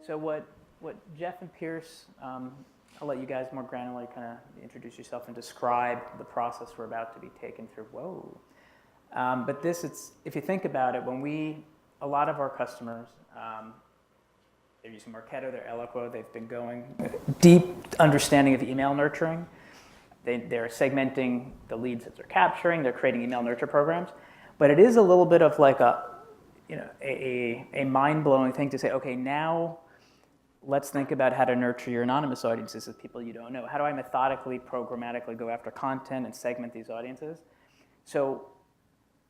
So what Jeff and Pierce, I'll let you guys more granularly kind of introduce yourself and describe the process we're about to be taken through. Whoa. But if you think about it, a lot of our customers, they're using Marketo, they're Eloqua, they've been going deep understanding of email nurturing. They're segmenting the leads that they're capturing, they're creating email nurture programs. But it is a little bit of like a mind-blowing thing to say, okay, now let's think about how to nurture your anonymous audiences of people you don't know. How do I methodically, programmatically go after content and segment these audiences? So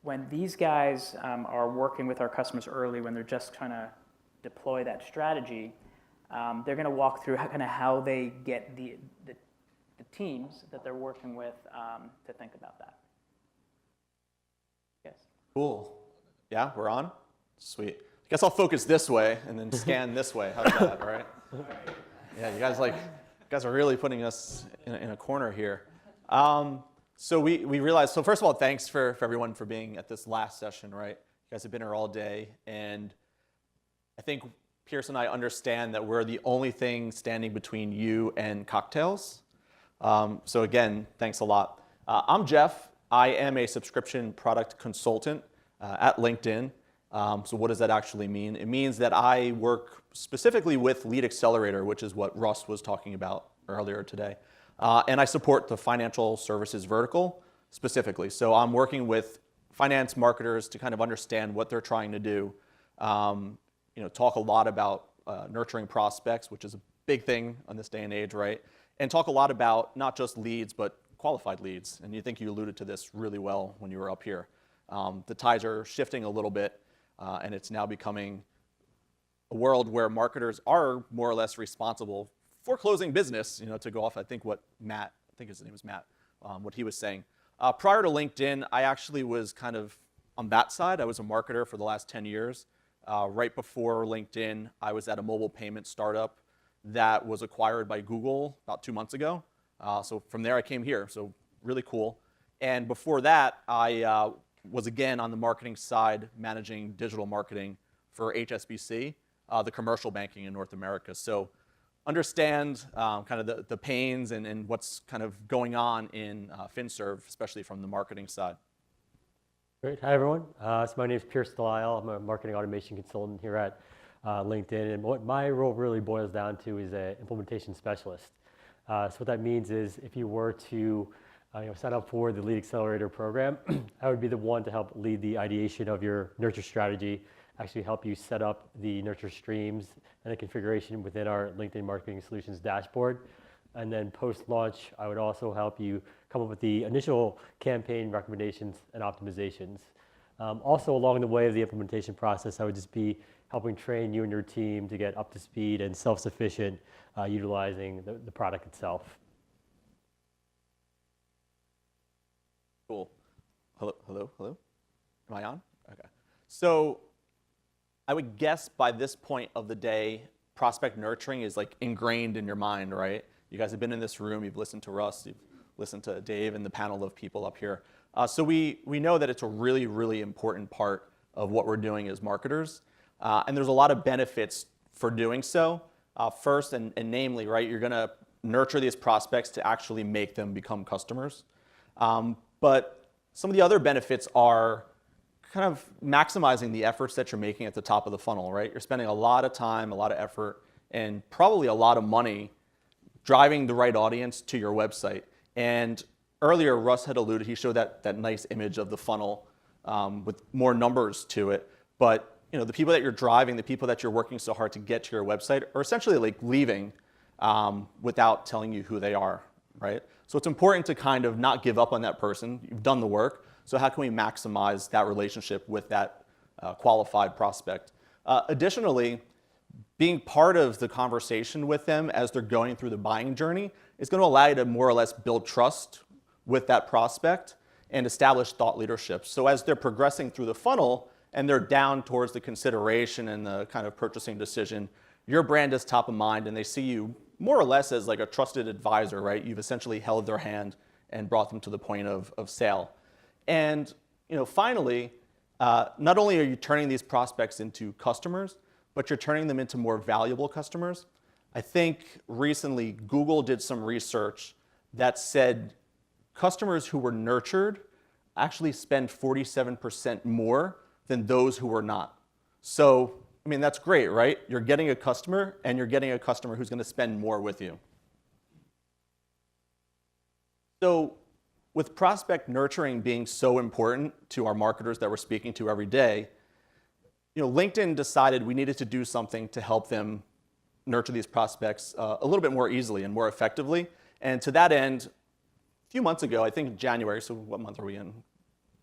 when these guys are working with our customers early, when they're just trying to deploy that strategy, they're going to walk through kind of how they get the teams that they're working with to think about that. Yes. Cool. Yeah, we're on? Sweet. I guess I'll focus this way and then scan this way. How's that, all right? Yeah, you guys are really putting us in a corner here. So we realized, so first of all, thanks for everyone for being at this last session, right? You guys have been here all day, and I think Pierce and I understand that we're the only thing standing between you and cocktails. So again, thanks a lot. I'm Jeff. I am a subscription product consultant at LinkedIn. So what does that actually mean? It means that I work specifically with Lead Accelerator, which is what Russ was talking about earlier today. And I support the financial services vertical specifically. So I'm working with finance marketers to kind of understand what they're trying to do. Talk a lot about nurturing prospects, which is a big thing on this day and age, right? And talk a lot about not just leads, but qualified leads. And you think you alluded to this really well when you were up here. The tides are shifting a little bit. And it's now becoming a world where marketers are more or less responsible for closing business, to go off, I think his name was Matt, what he was saying. Prior to LinkedIn, I actually was kind of on that side. I was a marketer for the last 10 years. Right before LinkedIn, I was at a mobile payment startup that was acquired by Google about 2 months ago. So from there, I came here, so really cool. And before that, I was again on the marketing side, managing digital marketing for HSBC, the commercial banking in North America. So understand kind of the pains and what's kind of going on in FinServ, especially from the marketing side. Great. Hi, everyone. So my name is Pierce Delisle. I'm a marketing automation consultant here at LinkedIn. And what my role really boils down to is an implementation specialist. So what that means is if you were to sign up for the Lead Accelerator program, I would be the one to help lead the ideation of your nurture strategy, actually help you set up the nurture streams and the configuration within our LinkedIn Marketing Solutions dashboard. And then post-launch, I would also help you come up with the initial campaign recommendations and optimizations. Also, along the way of the implementation process, I would just be helping train you and your team to get up to speed and self-sufficient utilizing the product itself. Cool. Hello. Am I on? Okay. So I would guess by this point of the day, prospect nurturing is like ingrained in your mind, right? You guys have been in this room, you've listened to Russ, you've listened to Dave and the panel of people up here. So we know that it's a really, really important part of what we're doing as marketers. And there's a lot of benefits for doing so. First, and namely, right, you're gonna nurture these prospects to actually make them become customers. But some of the other benefits are kind of maximizing the efforts that you're making at the top of the funnel, right? You're spending a lot of time, a lot of effort, and probably a lot of money driving the right audience to your website. And earlier, Russ had alluded, he showed that nice image of the funnel with more numbers to it. But the people that you're driving, the people that you're working so hard to get to your website are essentially like leaving without telling you who they are, right? So it's important to kind of not give up on that person. You've done the work. So how can we maximize that relationship with that qualified prospect? Additionally, being part of the conversation with them as they're going through the buying journey is going to allow you to more or less build trust with that prospect and establish thought leadership. So as they're progressing through the funnel and they're down towards the consideration and the kind of purchasing decision, your brand is top of mind and they see you more or less as like a trusted advisor, right? You've essentially held their hand and brought them to the point of sale. And finally, not only are you turning these prospects into customers, but you're turning them into more valuable customers. I think recently Google did some research that said customers who were nurtured actually spend 47% more than those who were not. So, I mean, that's great, right? You're getting a customer, and you're getting a customer who's going to spend more with you. So, with prospect nurturing being so important to our marketers that we're speaking to every day, LinkedIn decided we needed to do something to help them nurture these prospects a little bit more easily and more effectively. And to that end, a few months ago, I think in January, so what month are we in?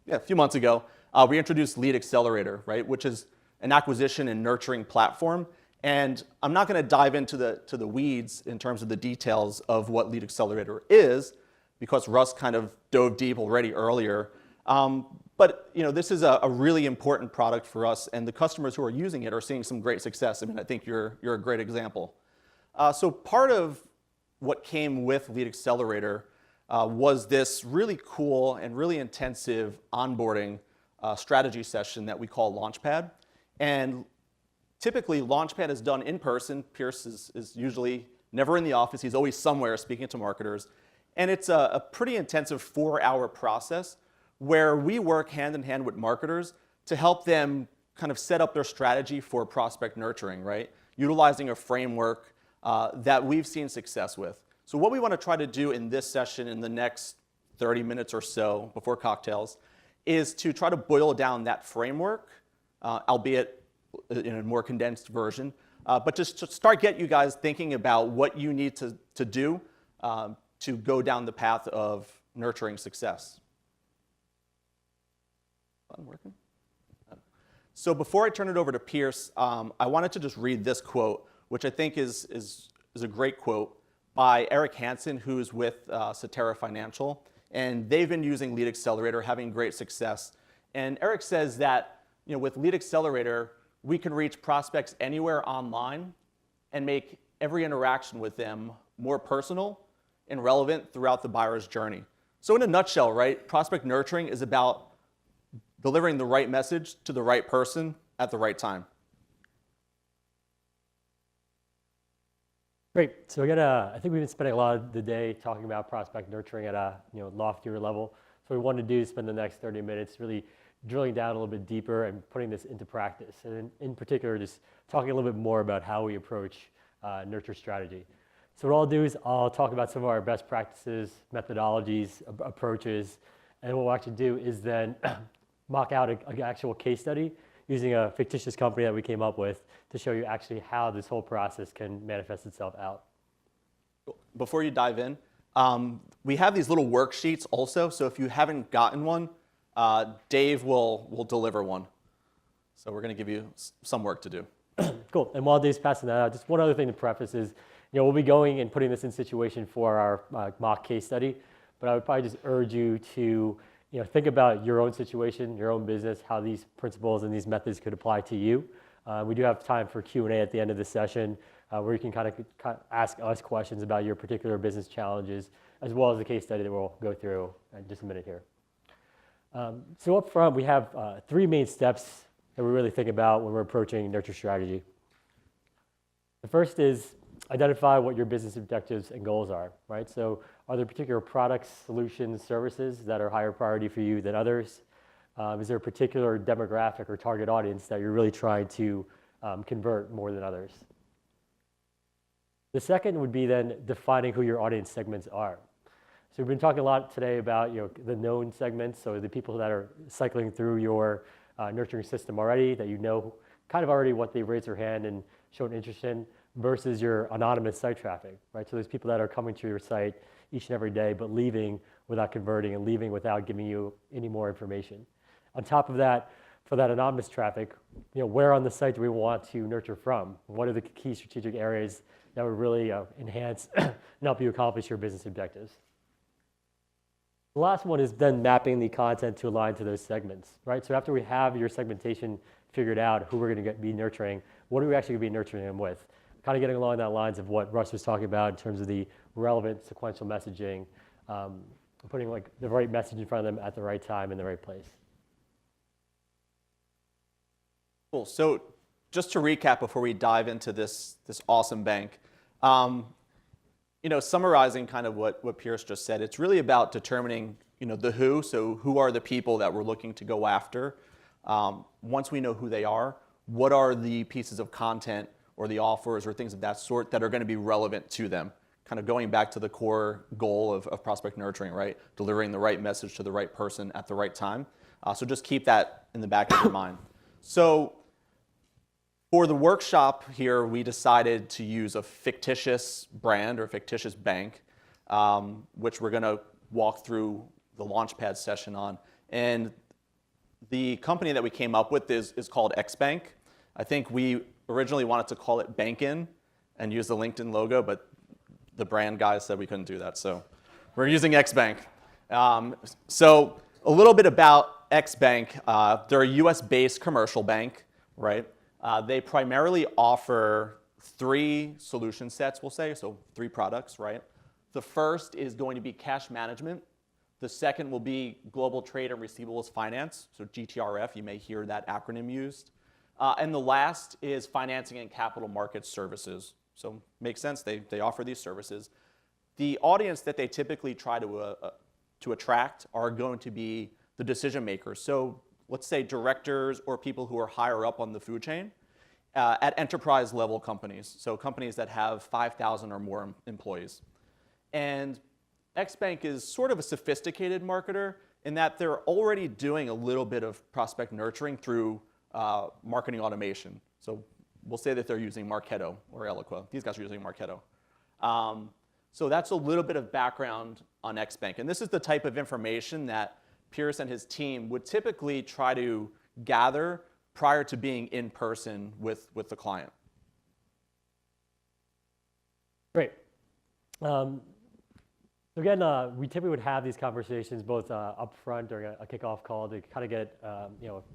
Yeah, a few months ago, we introduced Lead Accelerator, right, which is an acquisition and nurturing platform. And I'm not going to dive into the weeds in terms of the details of what Lead Accelerator is, because Russ kind of dove deep already earlier. But this is a really important product for us, and the customers who are using it are seeing some great success. I mean, I think you're a great example. So part of what came with Lead Accelerator was this really cool and really intensive onboarding strategy session that we call LaunchPad. And typically, LaunchPad is done in person. Pierce is usually never in the office. He's always somewhere speaking to marketers. And it's a pretty intensive 4-hour process where we work hand in hand with marketers to help them kind of set up their strategy for prospect nurturing, right? Utilizing a framework that we've seen success with. So what we want to try to do in this session in the next 30 minutes or so before cocktails is to try to boil down that framework, albeit in a more condensed version, but just to start get you guys thinking about what you need to do to go down the path of nurturing success. Working? So before I turn it over to Pierce, I wanted to just read this quote, which I think is a great quote by Eric Hansen, who's with Cetera Financial. And they've been using Lead Accelerator, having great success. And Eric says that with Lead Accelerator, we can reach prospects anywhere online and make every interaction with them more personal and relevant throughout the buyer's journey. So in a nutshell, right, prospect nurturing is about delivering the right message to the right person at the right time. Great. So I think we've been spending a lot of the day talking about prospect nurturing at a loftier level. So what we want to do is spend the next 30 minutes really drilling down a little bit deeper and putting this into practice. And in particular, just talking a little bit more about how we approach nurture strategy. So what I'll do is I'll talk about some of our best practices, methodologies, approaches, and what we'll actually do is then mock out an actual case study using a fictitious company that we came up with to show you actually how this whole process can manifest itself out. Before you dive in, we have these little worksheets also, so if you haven't gotten one, Dave will deliver one. So we're going to give you some work to do. Cool. And while Dave's passing that out, just one other thing to preface is, we'll be going and putting this in situation for our mock case study, but I would probably just urge you to think about your own situation, your own business, how these principles and these methods could apply to you. We do have time for Q&A at the end of the session where you can kind of ask us questions about your particular business challenges, as well as the case study that we'll go through in just a minute here. So up front, we have 3 main steps that we really think about when we're approaching nurture strategy. The first is identify what your business objectives and goals are, right? So are there particular products, solutions, services that are higher priority for you than others? Is there a particular demographic or target audience that you're really trying to convert more than others? The second would be then defining who your audience segments are. So we've been talking a lot today about the known segments, so the people that are cycling through your nurturing system already, that kind of already what they raised their hand and showed interest in, versus your anonymous site traffic, right? So there's people that are coming to your site each and every day, but leaving without converting and leaving without giving you any more information. On top of that, for that anonymous traffic, where on the site do we want to nurture from? What are the key strategic areas that would really enhance and help you accomplish your business objectives? The last one is then mapping the content to align to those segments, right? So after we have your segmentation figured out, who we're going to be nurturing, what are we actually going to be nurturing them with? kind of getting along that lines of what Russ was talking about in terms of the relevant sequential messaging, putting like the right message in front of them at the right time in the right place. Cool. So just to recap before we dive into this awesome bank, summarizing kind of what Pierce just said, it's really about determining the who. So who are the people that we're looking to go after? Once we know who they are, what are the pieces of content or the offers or things of that sort that are going to be relevant to them? Kind of going back to the core goal of prospect nurturing, right? Delivering the right message to the right person at the right time. So just keep that in the back of your mind. So for the workshop here, we decided to use a fictitious brand or fictitious bank, which we're going to walk through the LaunchPad session on. And the company that we came up with is called XBank. I think we originally wanted to call it Bankin and use the LinkedIn logo, but the brand guys said we couldn't do that, so we're using XBank. So a little bit about XBank. They're a US-based commercial bank, right? They primarily offer 3 solution sets, we'll say, so 3 products, right? The first is going to be cash management. The second will be global trade and receivables finance, so GTRF, you may hear that acronym used. And the last is financing and capital market services. So makes sense, they offer these services. The audience that they typically try to attract are going to be the decision makers. So let's say directors or people who are higher up on the food chain at enterprise level companies. So companies that have 5,000 or more employees. And XBank is sort of a sophisticated marketer in that they're already doing a little bit of prospect nurturing through marketing automation. So we'll say that they're using Marketo or Eloqua. These guys are using Marketo. So that's a little bit of background on XBank. And this is the type of information that Pierce and his team would typically try to gather prior to being in person with the client. Great. So again, we typically would have these conversations both up front during a kickoff call to kind of get a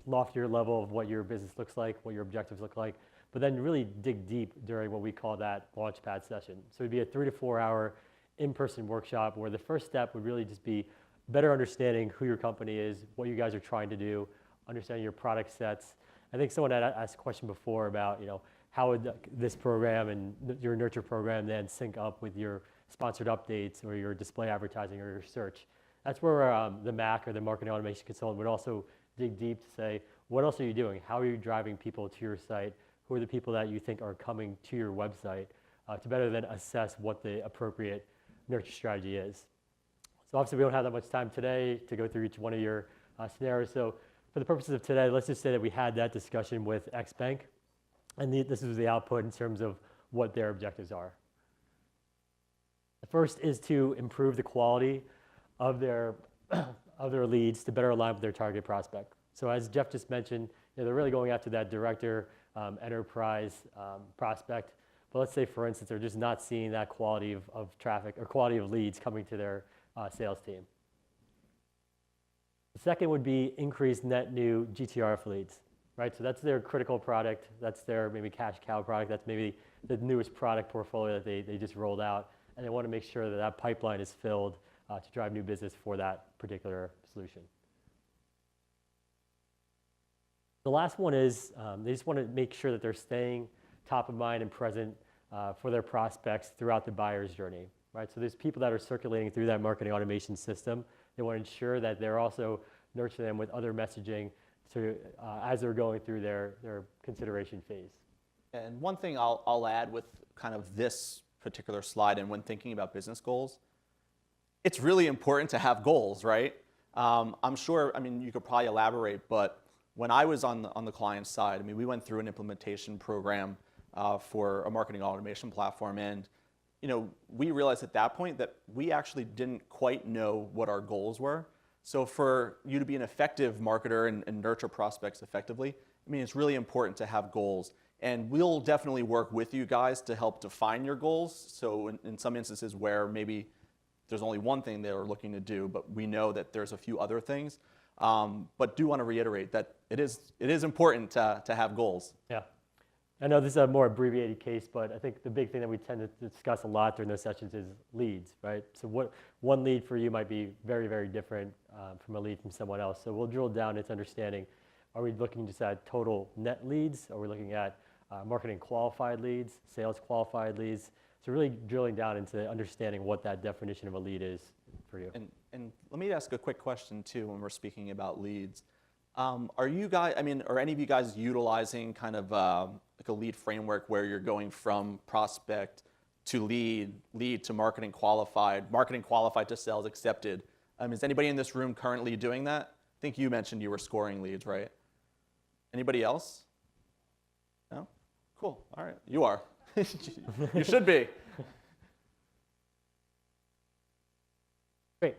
loftier level of what your business looks like, what your objectives look like, but then really dig deep during what we call that LaunchPad session. So it'd be a 3 to 4 hour in-person workshop where the first step would really just be better understanding who your company is, what you guys are trying to do, understanding your product sets. I think someone had asked a question before about, how would this program and your nurture program then sync up with your sponsored updates or your display advertising or your search. That's where the MAC or the marketing automation consultant would also dig deep to say, what else are you doing? How are you driving people to your site? Who are the people that you think are coming to your website to better then assess what the appropriate nurture strategy is. So obviously we don't have that much time today to go through each one of your scenarios. So for the purposes of today, let's just say that we had that discussion with XBank, and this is the output in terms of what their objectives are. The first is to improve the quality of their leads to better align with their target prospect. So as Jeff just mentioned, they're really going after that director enterprise prospect. But let's say, for instance, they're just not seeing that quality of traffic or quality of leads coming to their sales team. The second would be increased net new GTRF leads, right? So that's their critical product. That's their maybe cash cow product. That's maybe the newest product portfolio that they just rolled out. And they want to make sure that that pipeline is filled to drive new business for that particular solution. The last one is they just want to make sure that they're staying top of mind and present for their prospects throughout the buyer's journey, right? So there's people that are circulating through that marketing automation system. They want to ensure that they're also nurturing them with other messaging to, as they're going through their consideration phase. And one thing I'll add with kind of this particular slide and when thinking about business goals, it's really important to have goals, right? I'm sure, you could probably elaborate, but when I was on the client side, we went through an implementation program for a marketing automation platform, and we realized at that point that we actually didn't quite know what our goals were. So for you to be an effective marketer and nurture prospects effectively, it's really important to have goals. And we'll definitely work with you guys to help define your goals. So in some instances where maybe there's only one thing they're looking to do, but we know that there's a few other things. But do want to reiterate that it is important to have goals. Yeah. I know this is a more abbreviated case, but I think the big thing that we tend to discuss a lot during those sessions is leads, right? So one lead for you might be very, very different from a lead from someone else. So we'll drill down into understanding, are we looking just at total net leads? Are we looking at marketing qualified leads, sales qualified leads? So really drilling down into understanding what that definition of a lead is for you. And let me ask a quick question too when we're speaking about leads. Are you guys, are any of you guys utilizing kind of like a lead framework where you're going from prospect to lead to marketing qualified to sales accepted? Is anybody in this room currently doing that? I think you mentioned you were scoring leads, right? Anybody else? No? Cool, all right, you are. You should be. Great.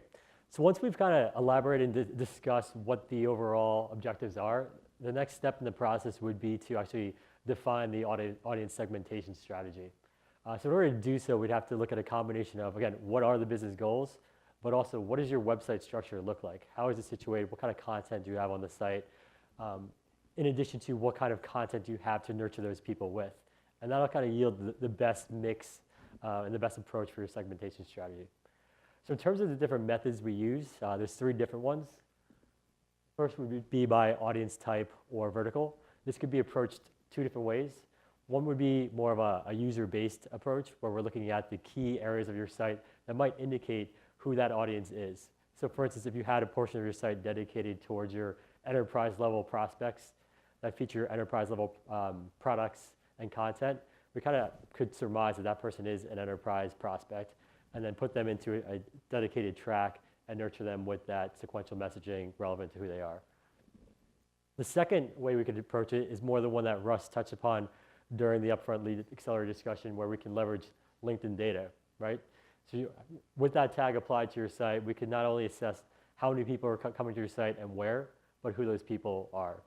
So once we've kind of elaborated and discussed what the overall objectives are, the next step in the process would be to actually define the audience segmentation strategy. So in order to do so, we'd have to look at a combination of, again, what are the business goals, but also what does your website structure look like? How is it situated? What kind of content do you have on the site? In addition to what kind of content do you have to nurture those people with? And that'll kind of yield the best mix and the best approach for your segmentation strategy. So in terms of the different methods we use, there's 3 different ones. First would be by audience type or vertical. This could be approached 2 different ways. One would be more of a user-based approach where we're looking at the key areas of your site that might indicate who that audience is. So for instance, if you had a portion of your site dedicated towards your enterprise level prospects that feature your enterprise level products and content, we kind of could surmise that that person is an enterprise prospect and then put them into a dedicated track and nurture them with that sequential messaging relevant to who they are. The second way we could approach it is more the one that Russ touched upon during the upfront lead accelerator discussion, where we can leverage LinkedIn data, right? So with that tag applied to your site, we can not only assess how many people are coming to your site and where, but who those people are.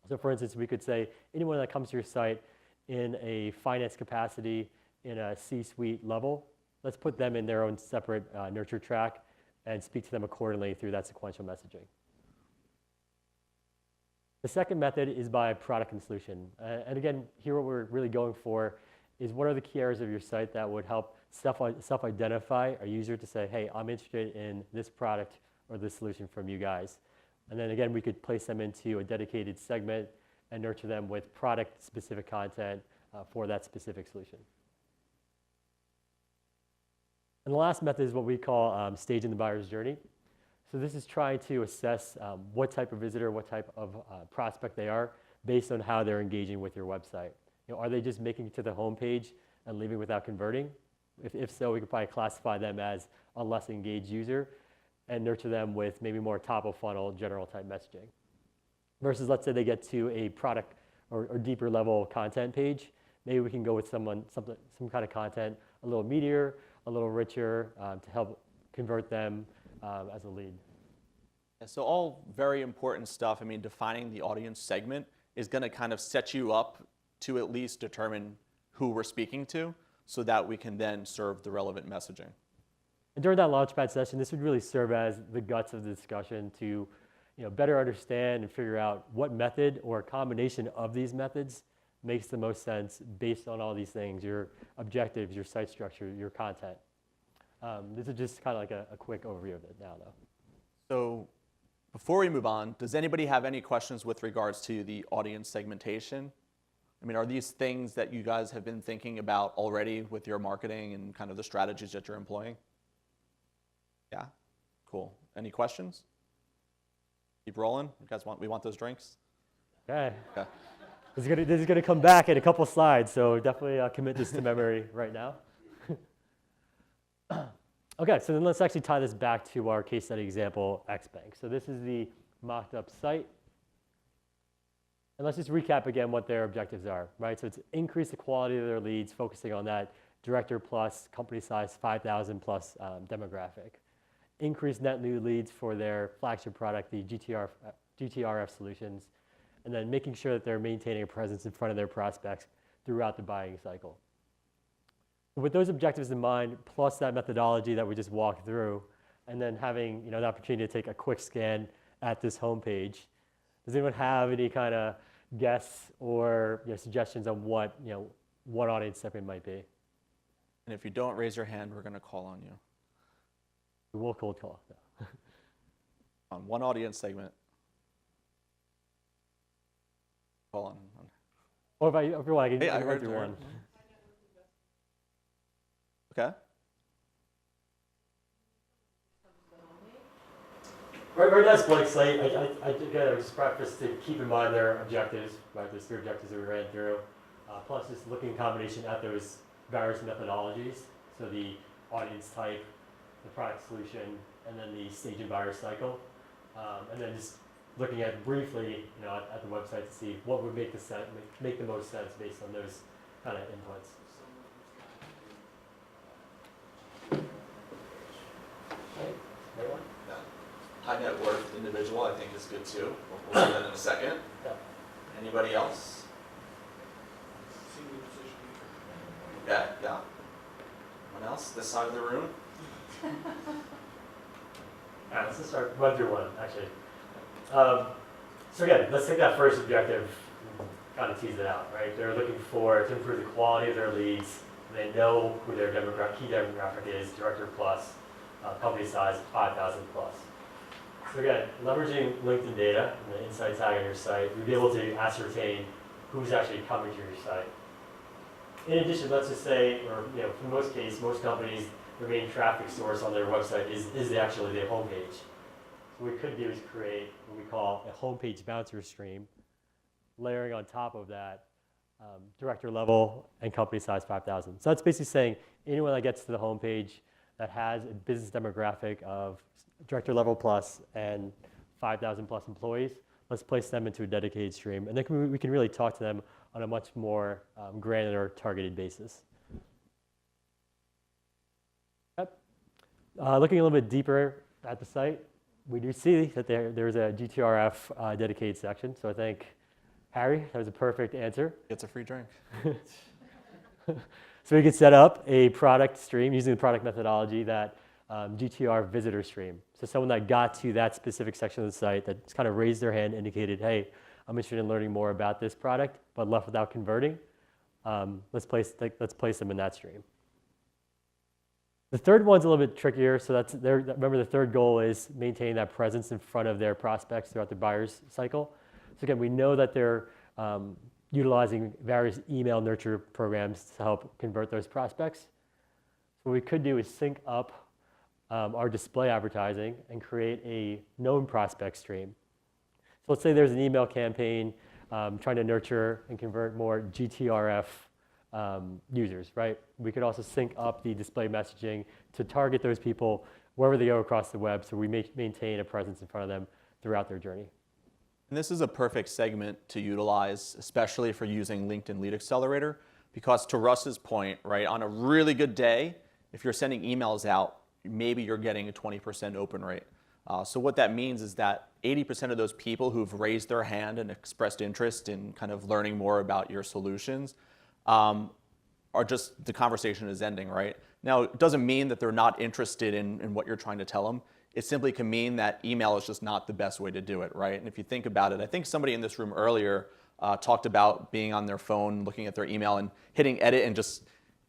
So for instance, we could say anyone that comes to your site in a finance capacity, in a C-suite level, let's put them in their own separate nurture track and speak to them accordingly through that sequential messaging. The second method is by product and solution. And again, here what we're really going for is what are the key areas of your site that would help self-identify a user to say, hey, I'm interested in this product or this solution from you guys. And then again, we could place them into a dedicated segment and nurture them with product-specific content for that specific solution. And the last method is what we call staging the buyer's journey. So this is trying to assess what type of visitor, what type of prospect they are based on how they're engaging with your website. Are they just making it to the home page and leaving without converting? If so, we could probably classify them as a less engaged user and nurture them with maybe more top of funnel general type messaging. Versus let's say they get to a product or deeper level content page, maybe we can go with some kind of content a little meatier, a little richer to help convert them as a lead. Yeah, so all very important stuff. Defining the audience segment is going to kind of set you up to at least determine who we're speaking to so that we can then serve the relevant messaging. And during that LaunchPad session, this would really serve as the guts of the discussion to better understand and figure out what method or a combination of these methods makes the most sense based on all these things, your objectives, your site structure, your content. This is just kind of like a quick overview of it now, though. So before we move on, does anybody have any questions with regards to the audience segmentation? Are these things that you guys have been thinking about already with your marketing and kind of the strategies that you're employing? Yeah? Cool. Any questions? Keep rolling. We want those drinks? Okay. Okay. This is gonna come back in a couple slides, so definitely commit this to memory right now. Okay, so then let's actually tie this back to our case study example, XBank. So this is the mocked up site. And let's just recap again what their objectives are, right? So it's increase the quality of their leads, focusing on that director plus, company size 5,000 plus demographic. Increase net new leads for their flagship product, the GTRF solutions, and then making sure that they're maintaining a presence in front of their prospects throughout the buying cycle. With those objectives in mind, plus that methodology that we just walked through, and then having the opportunity to take a quick scan at this homepage, does anyone have any kind of guess or suggestions on what what audience segment might be. And if you don't raise your hand, we're going to call on you. We will cold call. On one audience segment. Call on. Or if you want, I can Hey, I run heard through there. one. Okay. Right now it's blank slate. I just preface to keep in mind their objectives, right? Those 3 objectives that we ran through. Plus just looking in combination at those various methodologies. So the audience type, the product solution, and then the stage and buyer cycle. And then just looking at briefly, at the website to see what would make the most sense based on those kind of inputs. Right. Anyone? High net worth individual, I think, is good too. We'll see that in a second. Yeah. Anybody else? Okay, yeah. Anyone else? This side of the room? All right, let's just run through one, actually. So again, let's take that first objective and kind of tease it out, right? They're looking to improve the quality of their leads. They know who their key demographic is, director plus, company size 5,000 plus. So again, leveraging LinkedIn data and the insight tag on your site, you'll be able to ascertain who's actually coming to your site. In addition, let's just say, or for most cases, most companies, their main traffic source on their website is actually their homepage. So what we could do is create what we call a homepage bouncer stream, layering on top of that director level and company size 5,000. So that's basically saying anyone that gets to the homepage that has a business demographic of director level plus and 5,000 plus employees, let's place them into a dedicated stream. And then we can really talk to them on a much more granular targeted basis. Yep. Looking a little bit deeper at the site, we do see that there's a GTRF dedicated section. So I think, Harry, that was a perfect answer. Gets a free drink. So we could set up a product stream using the product methodology that GTR visitor stream. So someone that got to that specific section of the site that kind of raised their hand, indicated, hey, I'm interested in learning more about this product, but left without converting. Let's place them in that stream. The third one's a little bit trickier. So remember the third goal is maintain that presence in front of their prospects throughout the buyer's cycle. So again, we know that they're utilizing various email nurture programs to help convert those prospects. What we could do is sync up our display advertising and create a known prospect stream. So let's say there's an email campaign trying to nurture and convert more GTRF users, right? We could also sync up the display messaging to target those people wherever they go across the web, so we maintain a presence in front of them throughout their journey. And this is a perfect segment to utilize, especially if you're using LinkedIn Lead Accelerator, because to Russ's point, right, on a really good day, if you're sending emails out, maybe you're getting a 20% open rate. So what that means is that 80% of those people who've raised their hand and expressed interest in kind of learning more about your solutions are just, the conversation is ending, right? Now, it doesn't mean that they're not interested in what you're trying to tell them. It simply can mean that email is just not the best way to do it, right? And if you think about it, I think somebody in this room earlier talked about being on their phone, looking at their email and hitting edit and just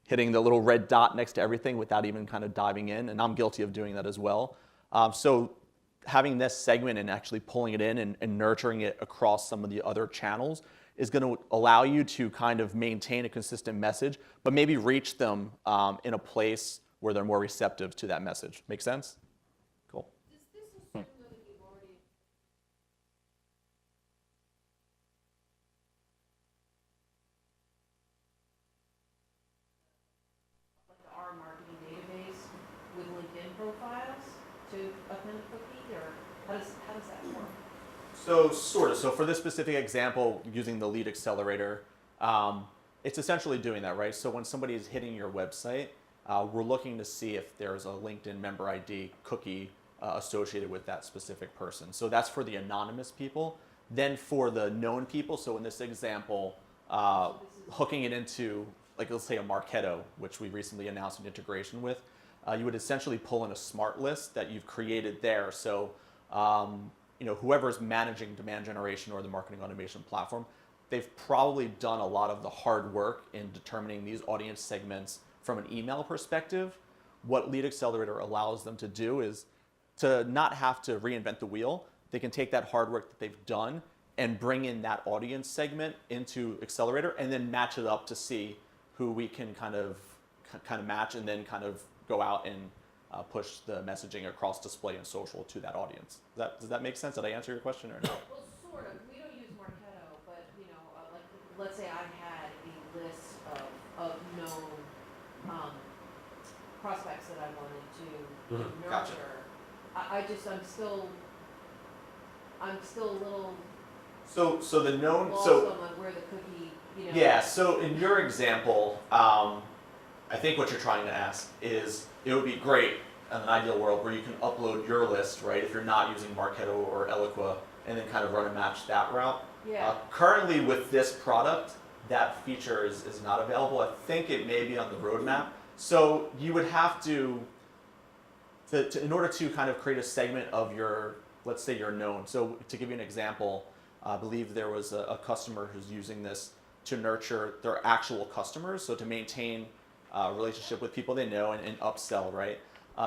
hitting the little red dot next to everything without even kind of diving in. And I'm guilty of doing that as well. So having this segment and actually pulling it in and nurturing it across some of the other channels is going to allow you to kind of maintain a consistent message, but maybe reach them in a place where they're more receptive to that message. Make sense? Cool. Does this assume that you've already like the R marketing database with LinkedIn profiles to append a cookie, or how does that work? So sort of. So for this specific example, using the Lead Accelerator, it's essentially doing that, right? So when somebody is hitting your website, we're looking to see if there's a LinkedIn member ID cookie associated with that specific person. So that's for the anonymous people. Then for the known people, so in this example, hooking it into, like let's say a Marketo, which we recently announced an integration with, you would essentially pull in a smart list that you've created there. So whoever's managing demand generation or the marketing automation platform, they've probably done a lot of the hard work in determining these audience segments from an email perspective. What Lead Accelerator allows them to do is to not have to reinvent the wheel. They can take that hard work that they've done and bring in that audience segment into Accelerator and then match it up to see who we can kind of match, and then kind of go out and push the messaging across display and social to that audience. Does that make sense? Did I answer your question or no? Well, sort of. We don't use Marketo, but like, let's say I had a list of known prospects that I wanted to nurture. Gotcha. I'm still a little So the known lost on where the cookie, Yeah, so in your example, I think what you're trying to ask is, it would be great in an ideal world where you can upload your list, right, if you're not using Marketo or Eloqua, and then kind of run and match that route. Yeah. Currently with this product, that feature is not available. I think it may be on the roadmap. So you would have to in order to kind of create a segment of your, let's say your known. So to give you an example, I believe there was a customer who's using this to nurture their actual customers, so to maintain a relationship with people they know and upsell, right?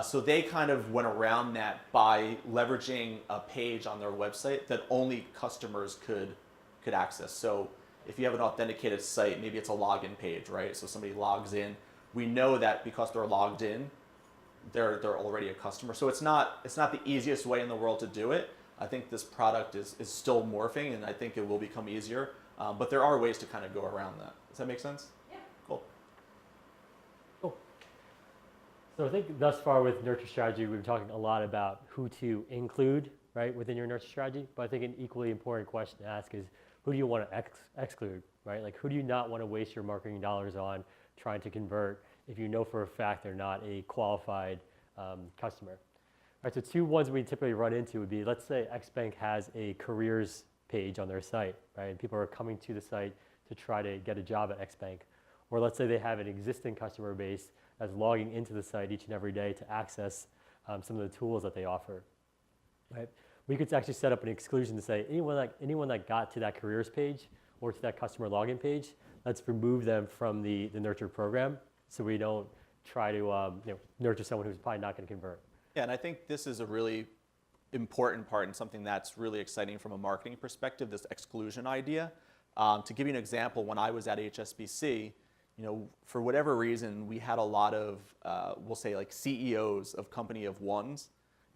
So they kind of went around that by leveraging a page on their website that only customers could access. So if you have an authenticated site, maybe it's a login page, right? So somebody logs in. We know that because they're logged in, they're already a customer. So it's not the easiest way in the world to do it. I think this product is still morphing, and I think it will become easier. But there are ways to kind of go around that. Does that make sense? Yeah. Cool. Cool. So I think thus far with nurture strategy, we've been talking a lot about who to include, right, within your nurture strategy. But I think an equally important question to ask is, who do you want to exclude, right? Like, who do you not want to waste your marketing dollars on trying to convert if you know for a fact they're not a qualified customer? All right, so two ones we typically run into would be, let's say XBank has a careers page on their site, right? And people are coming to the site to try to get a job at XBank. Or let's say they have an existing customer base that's logging into the site each and every day to access some of the tools that they offer, right? We could actually set up an exclusion to say anyone that got to that careers page or to that customer login page, let's remove them from the nurture program, so we don't try to nurture someone who's probably not going to convert. Yeah, and I think this is a really important part and something that's really exciting from a marketing perspective, this exclusion idea. To give you an example, when I was at HSBC, for whatever reason, we had a lot of, we'll say like CEOs of company of ones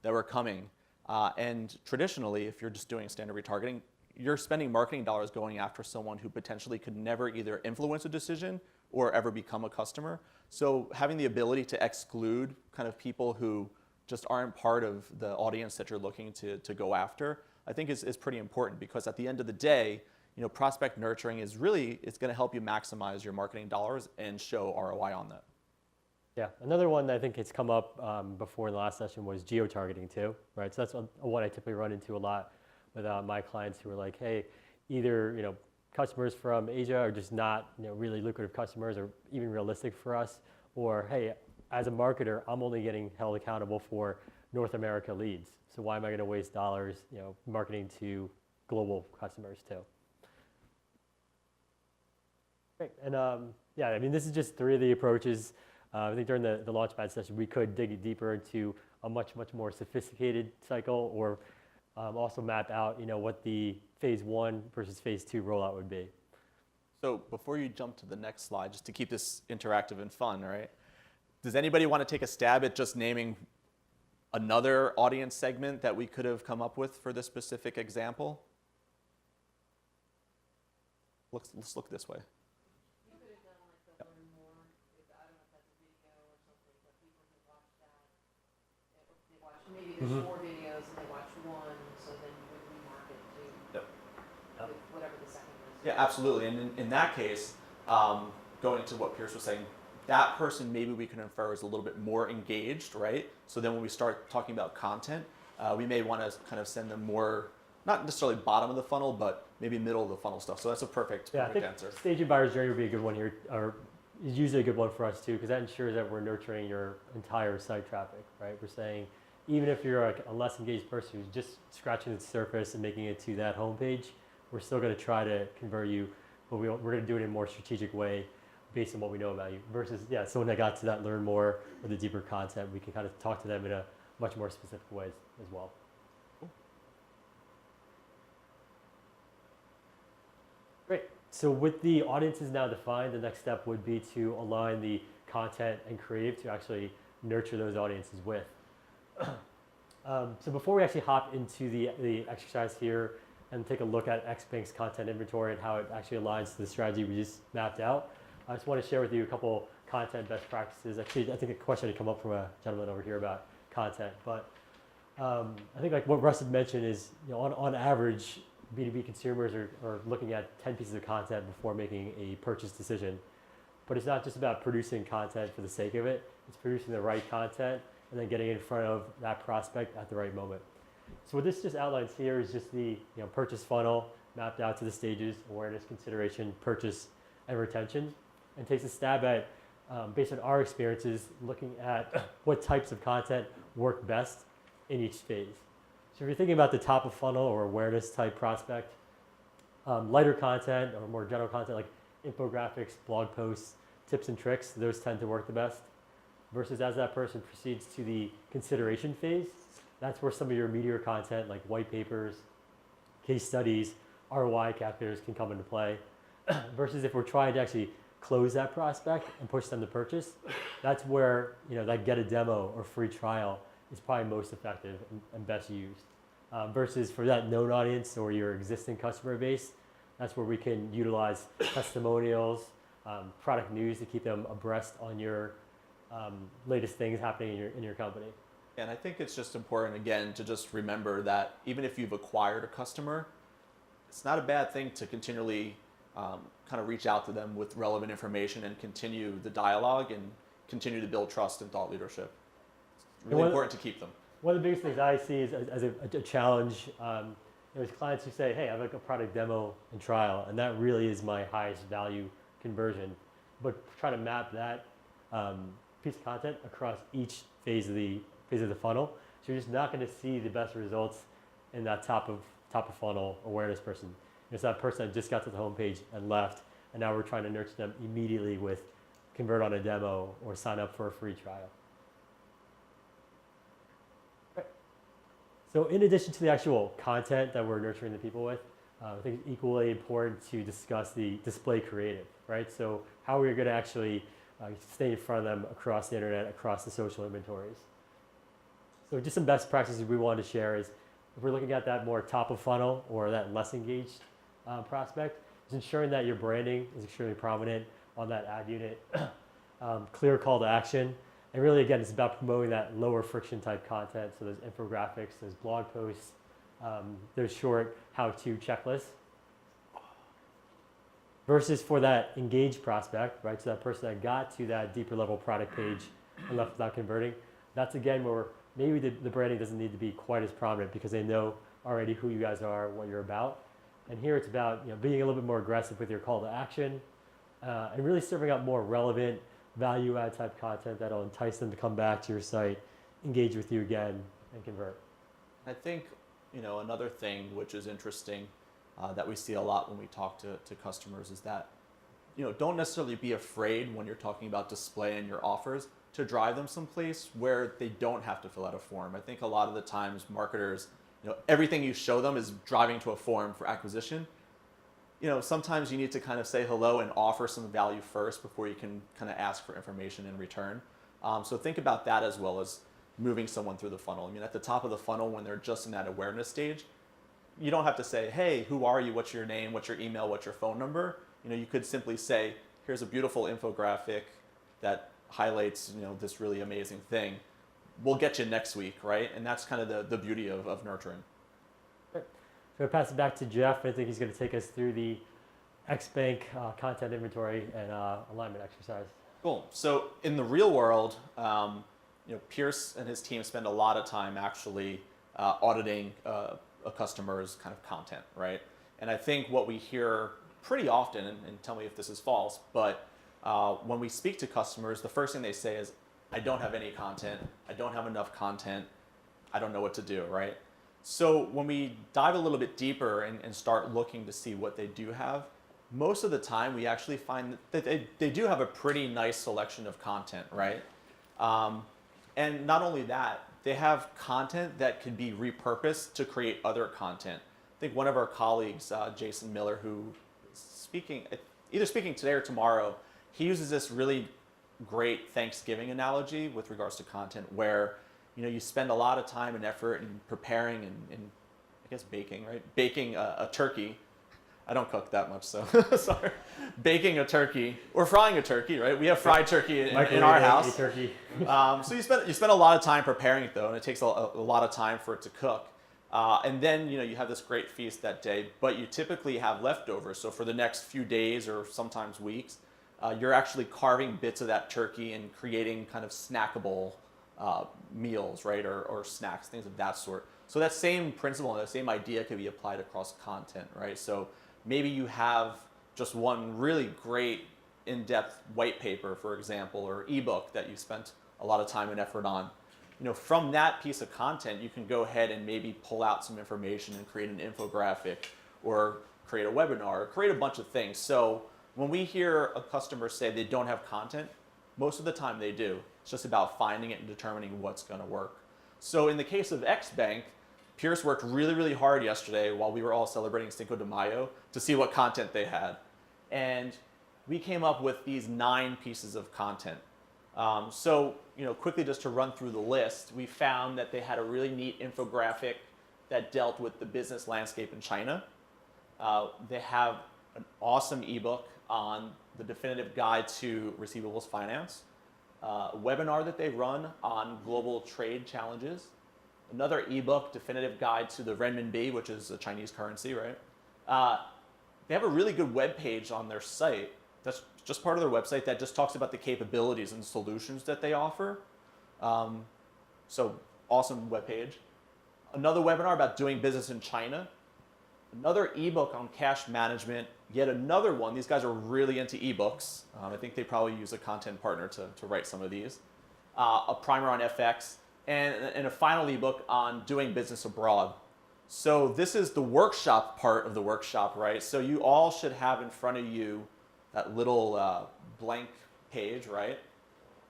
that were coming. And traditionally, if you're just doing standard retargeting, you're spending marketing dollars going after someone who potentially could never either influence a decision or ever become a customer. So having the ability to exclude kind of people who just aren't part of the audience that you're looking to go after, I think is pretty important, because at the end of the day, prospect nurturing it's going to help you maximize your marketing dollars and show ROI on that. Yeah, another one that I think has come up before in the last session was geo-targeting too, right? So that's one I typically run into a lot with my clients who are like, hey, either customers from Asia are just not really lucrative customers or even realistic for us, or hey, as a marketer, I'm only getting held accountable for North America leads. So why am I going to waste dollars, marketing to global customers too? Great, and yeah, I mean, this is just three of the approaches. I think during the LaunchPad session, we could dig deeper into a much more sophisticated cycle, or also map out, what the phase 1 versus phase 2 rollout would be. So before you jump to the next slide, just to keep this interactive and fun, all right? Does anybody want to take a stab at just naming another audience segment that we could have come up with for this specific example? Let's look this way. You could have done like the learn more. I don't know if that's a video or something, but people can watch that. They watch, maybe there's 4 videos and they watch one, so then you would remarket to whatever the second is. Yeah, absolutely. And in that case, going to what Pierce was saying, that person maybe we can infer is a little bit more engaged, right? So then when we start talking about content, we may want to kind of send them more, not necessarily bottom of the funnel, but maybe middle of the funnel stuff. So that's a perfect answer. Staging buyer's journey would be a good one here, or is usually a good one for us too, because that ensures that we're nurturing your entire site traffic, right? We're saying, even if you're a less engaged person who's just scratching the surface and making it to that homepage, we're still going to try to convert you, but we're going to do it in a more strategic way based on what we know about you. Versus, yeah, someone that got to that learn more or the deeper content, we can kind of talk to them in a much more specific ways as well. Great. So with the audiences now defined, the next step would be to align the content and creative to actually nurture those audiences with. So before we actually hop into the exercise here and take a look at XBank's content inventory and how it actually aligns to the strategy we just mapped out, I just want to share with you a couple content best practices. Actually, I think a question had come up from a gentleman over here about content, but I think like what Russ had mentioned is, on average, B2B consumers are looking at 10 pieces of content before making a purchase decision. But it's not just about producing content for the sake of it. It's producing the right content and then getting in front of that prospect at the right moment. So what this just outlines here is just the purchase funnel mapped out to the stages: awareness, consideration, purchase, and retention, and takes a stab at, based on our experiences, looking at what types of content work best in each phase. So if you're thinking about the top of funnel or awareness type prospect, lighter content or more general content like infographics, blog posts, tips and tricks, those tend to work the best. Versus as that person proceeds to the consideration phase, that's where some of your meatier content like white papers, case studies, ROI calculators can come into play. Versus if we're trying to actually close that prospect and push them to purchase, that's where that get a demo or free trial is probably most effective and best used. Versus for that known audience or your existing customer base, that's where we can utilize testimonials, product news to keep them abreast on your latest things happening in your company. And I think it's just important, again, to just remember that even if you've acquired a customer, it's not a bad thing to continually kind of reach out to them with relevant information and continue the dialogue and continue to build trust and thought leadership. It's really important to keep them. One of the biggest things I see is as a challenge, there's clients who say, hey, I have like a product demo and trial, and that really is my highest value conversion. But try to map that piece of content across each phase of the funnel. So you're just not going to see the best results in that top of funnel awareness person. It's that person that just got to the homepage and left, and now we're trying to nurture them immediately with convert on a demo or sign up for a free trial. So in addition to the actual content that we're nurturing the people with, I think it's equally important to discuss the display creative, right? So how we're going to actually stay in front of them across the internet, across the social inventories. So just some best practices we wanted to share is if we're looking at that more top of funnel or that less engaged prospect, is ensuring that your branding is extremely prominent on that ad unit, clear call to action. And really, again, it's about promoting that lower friction type content. So those infographics, those blog posts, those short how-to checklists. Versus for that engaged prospect, right? So that person that got to that deeper level product page and left without converting, that's again where maybe the branding doesn't need to be quite as prominent because they know already who you guys are, what you're about. And here it's about being a little bit more aggressive with your call to action and really serving up more relevant value add type content that'll entice them to come back to your site, engage with you again, and convert. I think another thing which is interesting that we see a lot when we talk to customers is that don't necessarily be afraid when you're talking about display and your offers to drive them someplace where they don't have to fill out a form. I think a lot of the times marketers, everything you show them is driving to a form for acquisition. Sometimes you need to kind of say hello and offer some value first before you can kind of ask for information in return. So think about that as well as moving someone through the funnel. I mean, at the top of the funnel, when they're just in that awareness stage, you don't have to say, hey, who are you? What's your name? What's your email? What's your phone number? You could simply say, here's a beautiful infographic that highlights, this really amazing thing. We'll get you next week, right? And that's kind of the beauty of nurturing. So I'll pass it back to Jeff. I think he's going to take us through the XBank content inventory and alignment exercise. Cool. So in the real world, Pierce and his team spend a lot of time actually auditing a customer's kind of content, right? And I think what we hear pretty often, and tell me if this is false, but when we speak to customers, the first thing they say is, I don't have any content. I don't have enough content. I don't know what to do, right? So when we dive a little bit deeper and start looking to see what they do have, most of the time we actually find that they do have a pretty nice selection of content, right? And not only that, they have content that can be repurposed to create other content. I think one of our colleagues, Jason Miller, who is speaking, either speaking today or tomorrow, he uses this really great Thanksgiving analogy with regards to content where you spend a lot of time and effort in preparing and I guess baking, right? Baking a turkey. I don't cook that much, so sorry. Baking a turkey or frying a turkey, right? We have fried turkey in our house. Turkey. So you spend a lot of time preparing it though, and it takes a lot of time for it to cook. And then you have this great feast that day, but you typically have leftovers. So for the next few days or sometimes weeks, you're actually carving bits of that turkey and creating kind of snackable meals, right, or snacks, things of that sort. So that same principle, that same idea can be applied across content, right? So maybe you have just one really great in-depth white paper, for example, or ebook that you spent a lot of time and effort on. From that piece of content, you can go ahead and maybe pull out some information and create an infographic or create a webinar or create a bunch of things. So when we hear a customer say they don't have content, most of the time they do. It's just about finding it and determining what's going to work. So in the case of XBank, Pierce worked really, really hard yesterday while we were all celebrating Cinco de Mayo to see what content they had. And we came up with these 9 pieces of content. So quickly just to run through the list, we found that they had a really neat infographic that dealt with the business landscape in China. They have an awesome ebook on the definitive guide to receivables finance, a webinar that they run on global trade challenges, another ebook, definitive guide to the renminbi, which is a Chinese currency, right? They have a really good web page on their site that's just part of their website that just talks about the capabilities and solutions that they offer. So awesome web page. Another webinar about doing business in China. Another ebook on cash management. Yet another one. These guys are really into ebooks. I think they probably use a content partner to write some of these. A primer on FX. And a final ebook on doing business abroad. So this is the workshop part of the workshop, right? So you all should have in front of you that little blank page, right?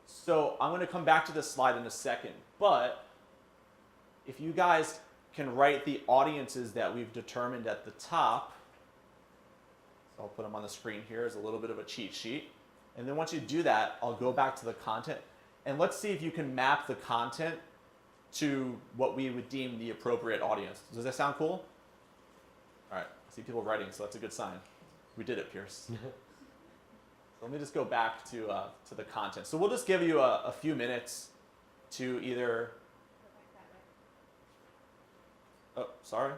So I'm going to come back to this slide in a second. But if you guys can write the audiences that we've determined at the top, so I'll put them on the screen here as a little bit of a cheat sheet. And then once you do that, I'll go back to the content. And let's see if you can map the content to what we would deem the appropriate audience. Does that sound cool? All right, I see people writing, so that's a good sign. We did it, Pierce. So let me just go back to the content. So we'll just give you a few minutes to either... Oh, sorry?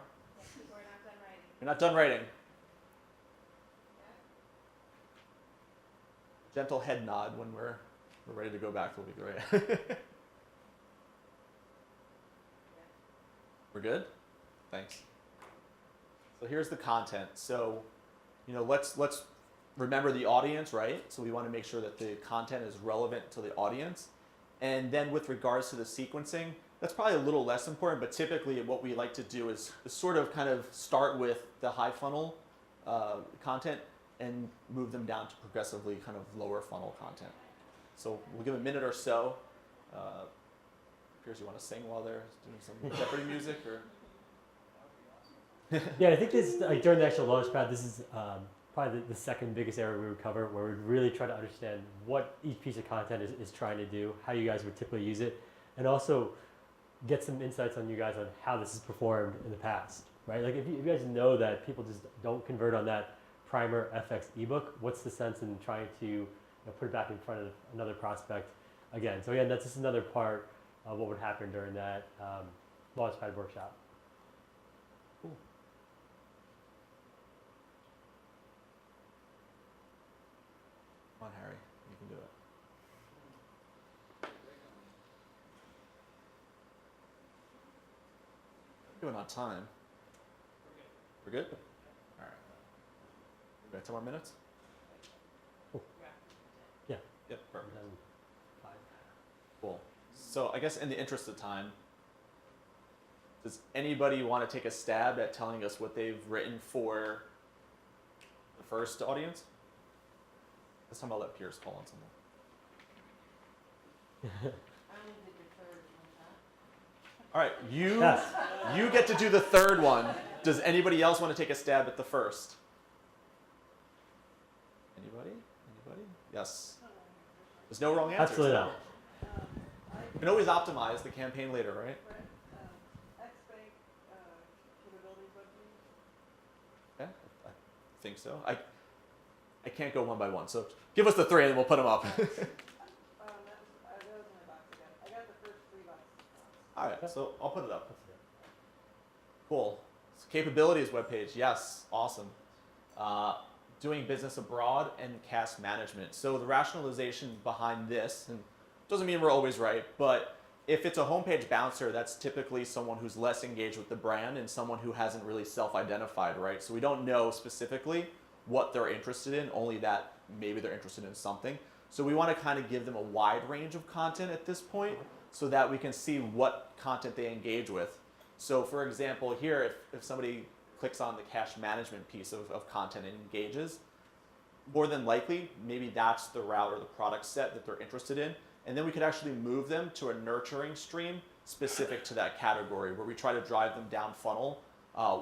We're not done writing. You're not done writing. Gentle head nod when we're ready to go back will be great. We're good? Thanks. So here's the content. So, let's remember the audience, right? So we want to make sure that the content is relevant to the audience. And then with regards to the sequencing, that's probably a little less important, but typically what we like to do is sort of kind of start with the high funnel content and move them down to progressively kind of lower funnel content. So we'll give a minute or so. Pierce, you want to sing while they're doing some Jeopardy music, or? Yeah, I think this, during the actual LaunchPad, this is probably the second biggest area we would cover, where we really try to understand what each piece of content is trying to do, how you guys would typically use it, and also get some insights on you guys on how this has performed in the past, right? Like if you guys know that people just don't convert on that primer FX ebook, what's the sense in trying to put it back in front of another prospect again? So again, that's just another part of what would happen during that LaunchPad workshop. Cool. Come on, Harry, you can do it. Doing on time. We're good? All right. We got 10 more minutes? Yeah. Yep, perfect. And then 5. Cool. So I guess in the interest of time, Does anybody want to take a stab at telling us what they've written for the first audience? This time I'll let Pierce call on someone. I only did your third one, All right, Yes. you get to do the third one. Does anybody else want to take a stab at the first? Anybody? Anybody? Yes. There's no wrong answers. Absolutely not. You can always optimize the campaign later, right? XBank capabilities webpage. Yeah, I think so. I can't go one by one, so give us the three and then we'll put them up. That was my box again. I got the first 3 boxes. All right, so I'll put it up. Cool. So capabilities webpage, yes, awesome. Doing business abroad and cash management. So the rationalization behind this, and doesn't mean we're always right, but if it's a homepage bouncer, that's typically someone who's less engaged with the brand and someone who hasn't really self-identified, right? So we don't know specifically what they're interested in, only that maybe they're interested in something. So we want to kind of give them a wide range of content at this point so that we can see what content they engage with. So for example, here, if somebody clicks on the cash management piece of content and engages, more than likely, maybe that's the route or the product set that they're interested in. And then we could actually move them to a nurturing stream specific to that category where we try to drive them down funnel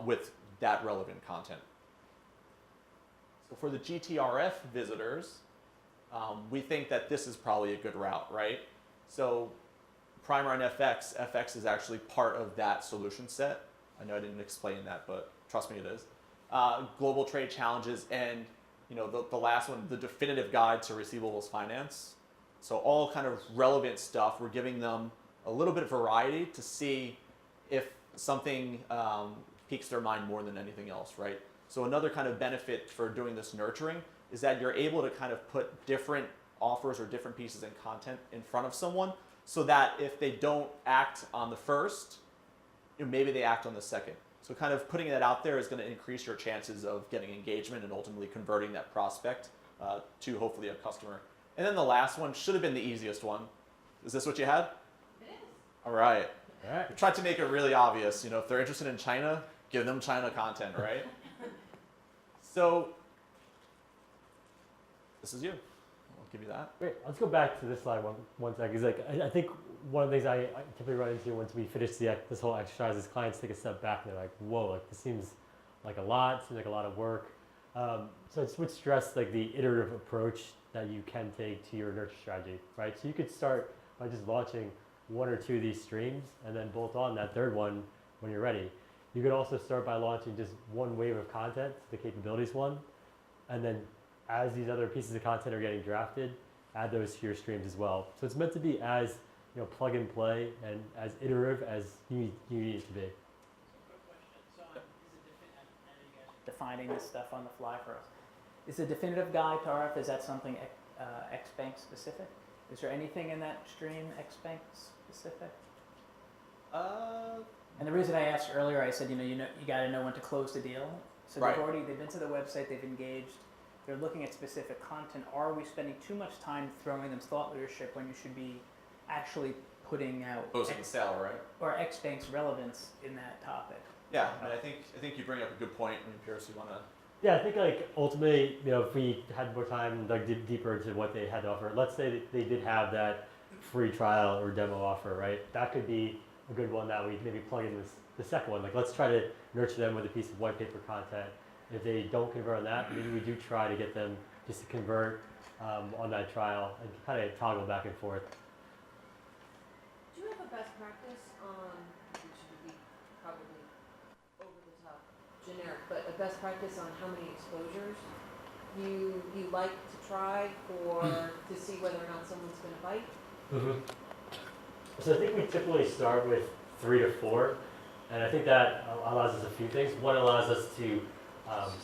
with that relevant content. So for the GTRF visitors, we think that this is probably a good route, right? So Primer and FX is actually part of that solution set. I know I didn't explain that, but trust me, it is. Global trade challenges and the last one, the definitive guide to receivables finance. So all kind of relevant stuff. We're giving them a little bit of variety to see if something piques their mind more than anything else, right? So another kind of benefit for doing this nurturing is that you're able to kind of put different offers or different pieces in content in front of someone so that if they don't act on the first, maybe they act on the second. So kind of putting that out there is going to increase your chances of getting engagement and ultimately converting that prospect to hopefully a customer. And then the last one should have been the easiest one. Is this what you had? It is. All right. All right. We tried to make it really obvious. If they're interested in China, give them China content, right? So this is you. I'll give you that. Great. Let's go back to this slide one second. Because I think one of the things I typically run into once we finish this whole exercise is clients take a step back and they're like, whoa, like this seems like a lot, seems like a lot of work. So I just would stress like the iterative approach that you can take to your nurture strategy, right? So you could start by just launching 1 or 2 of these streams and then bolt on that third one when you're ready. You could also start by launching just 1 wave of content, the capabilities one, and then as these other pieces of content are getting drafted, add those to your streams as well. So it's meant to be as plug and play and as iterative as you need it to be. Quick question. So is you guys are defining this stuff on the fly for us. Is the definitive guide to RF, is that something XBank specific? Is there anything in that stream XBank specific? And the reason I asked earlier, I said, you got to know when to close the deal. So Right. they've been to the website, they've engaged, they're looking at specific content. Are we spending too much time throwing them thought leadership when you should be actually putting out Closing the sale, right? or XBank's relevance in that topic? Yeah, and I think you bring up a good point. I mean, Pierce, you want to? Yeah, I think like ultimately, if we had more time and dug deeper into what they had to offer, let's say that they did have that free trial or demo offer, right? That could be a good one that we maybe plug in the second one. Like let's try to nurture them with a piece of white paper content. If they don't convert on that, maybe we do try to get them just to convert on that trial and kind of toggle back and forth. Do you have a best practice on, which would be probably over the top generic, but a best practice on how many exposures you like to try to see whether or not someone's going to bite? Mm-hmm. So I think we typically start with 3 to 4, and I think that allows us a few things. One, allows us to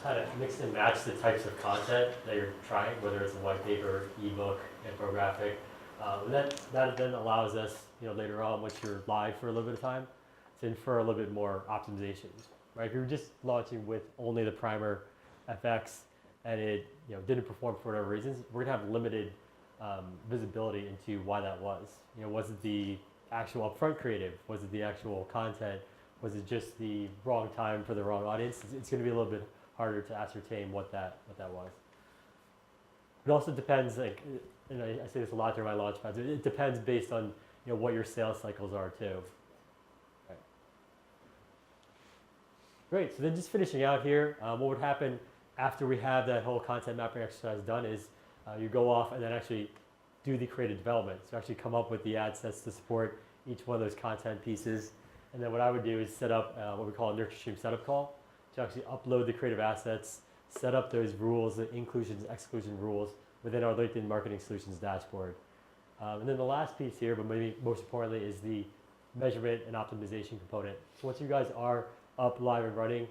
kind of mix and match the types of content that you're trying, whether it's a white paper, ebook, infographic. And that then allows us, later on, once you're live for a little bit of time, to infer a little bit more optimization. Right? If you're just launching with only the primer FX and it didn't perform for whatever reasons, we're gonna have limited visibility into why that was. Was it the actual upfront creative? Was it the actual content? Was it just the wrong time for the wrong audience? It's going to be a little bit harder to ascertain what that was. It also depends, like, and I say this a lot during my LaunchPads, it depends based on what your sales cycles are too. Right. Great, so then just finishing out here, what would happen after we have that whole content mapping exercise done is you go off and then actually do the creative development. So actually come up with the ad sets to support each one of those content pieces. And then what I would do is set up what we call a nurture stream setup call to actually upload the creative assets, set up those rules, the inclusions, exclusion rules within our LinkedIn Marketing Solutions dashboard. And then the last piece here, but maybe most importantly, is the measurement and optimization component. So once you guys are up, live, and running,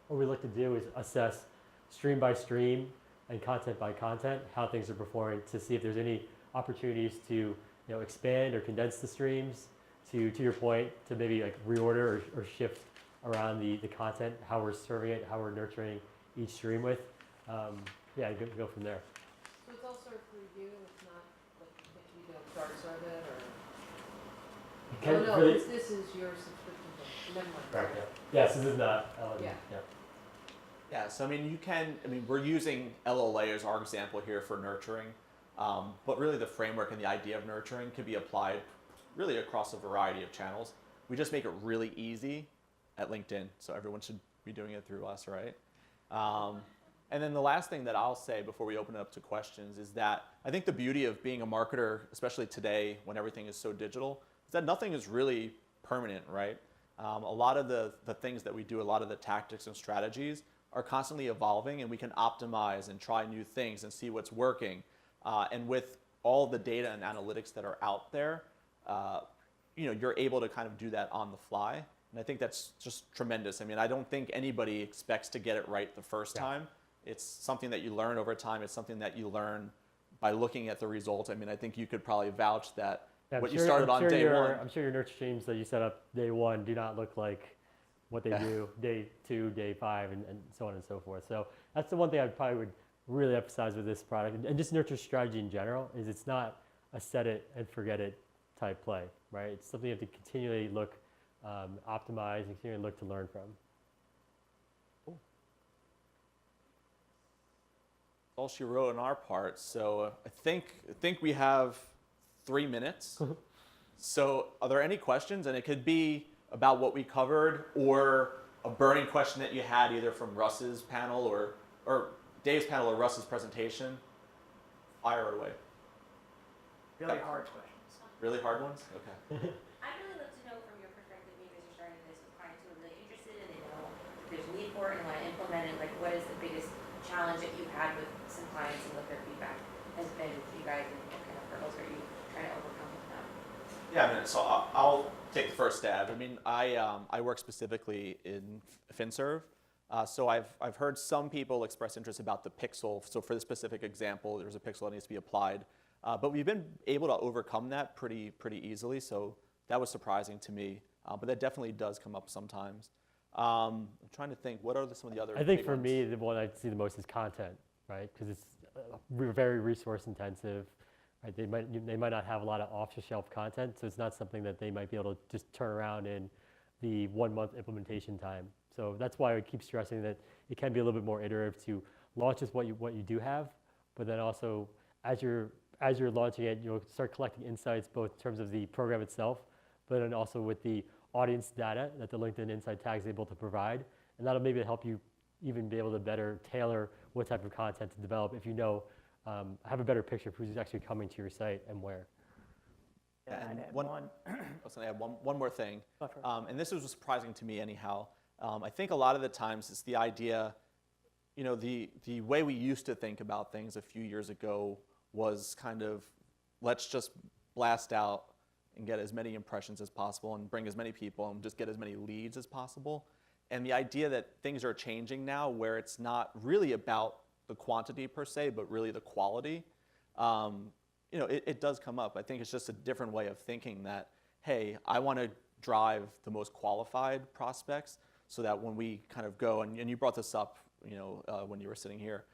what we look to do is assess stream by stream and content by content how things are performing to see if there's any opportunities to expand or condense the streams, to your point, to maybe like reorder or shift around the content, how we're serving it, how we're nurturing each stream with. Yeah, go from there. So it's all sort of for you, it's not like you don't charge of it, or? Oh, no, Really, this is your subscription thing, never mind. right, yeah. Yes, this is not. Yeah. Yeah, so I mean, we're using LLA as our example here for nurturing, but really the framework and the idea of nurturing can be applied really across a variety of channels. We just make it really easy at LinkedIn, so everyone should be doing it through us, right? And then the last thing that I'll say before we open it up to questions is that I think the beauty of being a marketer, especially today when everything is so digital, is that nothing is really permanent, right? A lot of the things that we do, a lot of the tactics and strategies are constantly evolving, and we can optimize and try new things and see what's working. And with all the data and analytics that are out there, you're able to kind of do that on the fly. And I think that's just tremendous. I mean, I don't think anybody expects to get it right the first time. It's something that you learn over time. It's something that you learn by looking at the results. I mean, I think you could probably vouch that what you started on day one. I'm sure your nurture streams that you set up day one do not look like what they do day 2, day 5, and so on and so forth. So that's the one thing I probably would really emphasize with this product, and just nurture strategy in general, is it's not a set it and forget it type play, right? It's something you have to continually look, optimize, and continually look to learn from. Cool. All she wrote on our part. So I think we have 3 minutes. So are there any questions? And it could be about what we covered, or a burning question that you had either from Russ's panel or Dave's panel or Russ's presentation. Fire it away. Really hard questions. Really hard ones? Okay. I'd really love to know from your perspective, because you're starting this with clients who are really interested and they know if there's a need for it and want to implement it, like what is the biggest challenge that you've had with some clients and what their feedback has been for you guys, and what kind of hurdles are you trying to overcome with them? Yeah, I mean, so I'll take the first stab. I mean, I work specifically in FinServe. So I've heard some people express interest about the pixel. So for this specific example, there's a pixel that needs to be applied. But we've been able to overcome that pretty easily. So that was surprising to me. But that definitely does come up sometimes. I'm trying to think, what are some of the other I think big for ones? me, the one I see the most is content, right? Because it's very resource intensive. Right? They might not have a lot of off-the-shelf content, so it's not something that they might be able to just turn around in the 1-month implementation time. So that's why I keep stressing that it can be a little bit more iterative to launch with what you do have, but then also as you're launching it, you'll start collecting insights both in terms of the program itself, but then also with the audience data that the LinkedIn Insight tag is able to provide, and that'll maybe help you even be able to better tailor what type of content to develop if you know, have a better picture of who's actually coming to your site and where. Yeah, And I'd add one- one. I was going to add one more thing, Oh, sure. and this was surprising to me anyhow. I think a lot of the times it's the idea, the way we used to think about things a few years ago was kind of, let's just blast out and get as many impressions as possible and bring as many people and just get as many leads as possible. And the idea that things are changing now where it's not really about the quantity per se, but really the quality, it does come up. I think it's just a different way of thinking that, hey, I want to drive the most qualified prospects so that when we kind of go, and you brought this up, when you were sitting here,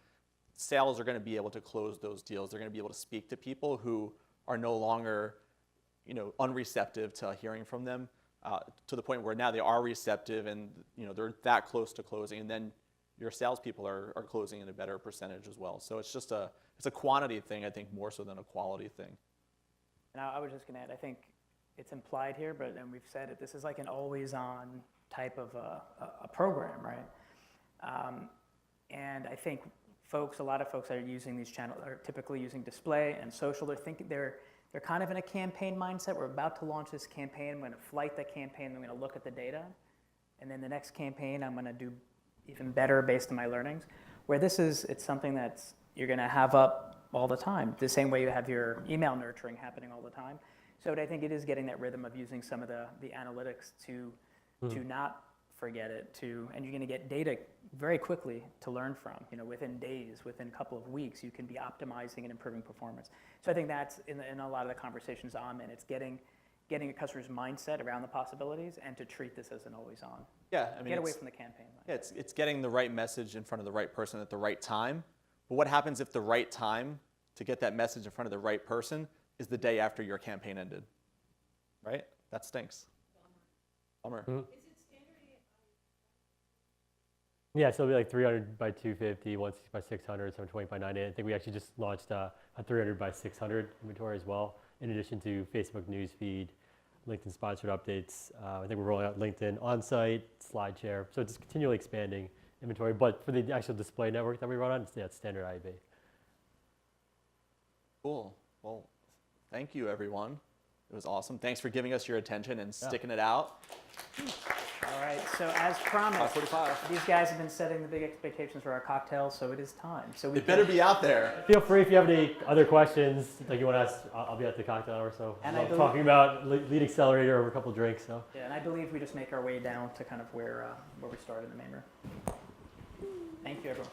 sales are going to be able to close those deals. They're going to be able to speak to people who are no longer, unreceptive to hearing from them. to the point where now they are receptive and they're that close to closing, and then your salespeople are closing in a better percentage as well. So it's just it's a quantity thing, I think, more so than a quality thing. And I was just going to add, I think it's implied here, and we've said it, this is like an always-on type of a program, right? And I think a lot of folks that are using these channels are typically using display and social. They're kind of in a campaign mindset. We're about to launch this campaign. I'm going to flight the campaign. I'm going to look at the data. And then the next campaign, I'm going to do even better based on my learnings. Where it's something that's you're going to have up all the time, the same way you have your email nurturing happening all the time. So I think it is getting that rhythm of using some of the analytics to not forget it, and you're going to get data very quickly to learn from. Within days, within a couple of weeks, you can be optimizing and improving performance. So I think that's in a lot of the conversations I'm in. It's getting a customer's mindset around the possibilities and to treat this as an always-on. Yeah, I mean, get away from the campaign. Yeah, it's getting the right message in front of the right person at the right time. But what happens if the right time to get that message in front of the right person is the day after your campaign ended? Right? That stinks. Bummer. Mm-hmm. Yeah, so it'll be like 300 by 250, 160 by 600, 720 by 90. I think we actually just launched a 300 by 600 inventory as well, in addition to Facebook newsfeed, LinkedIn sponsored updates. I think we're rolling out LinkedIn on-site, SlideShare. So it's continually expanding inventory. But for the actual display network that we run on, it's standard IAB. Cool. Well, thank you, everyone. It was awesome. Thanks for giving us your attention and sticking it out. All right, so as promised, 5:45. these guys have been setting the big expectations for our cocktails, so it is time. So It better be out there. Feel free if you have any other questions, like you want to ask, I'll be at the cocktail hour, so And I'm I believe- talking about lead Accelerator over a couple drinks. So Yeah, and I believe we just make our way down to kind of where we started in the main room. Thank you, everyone.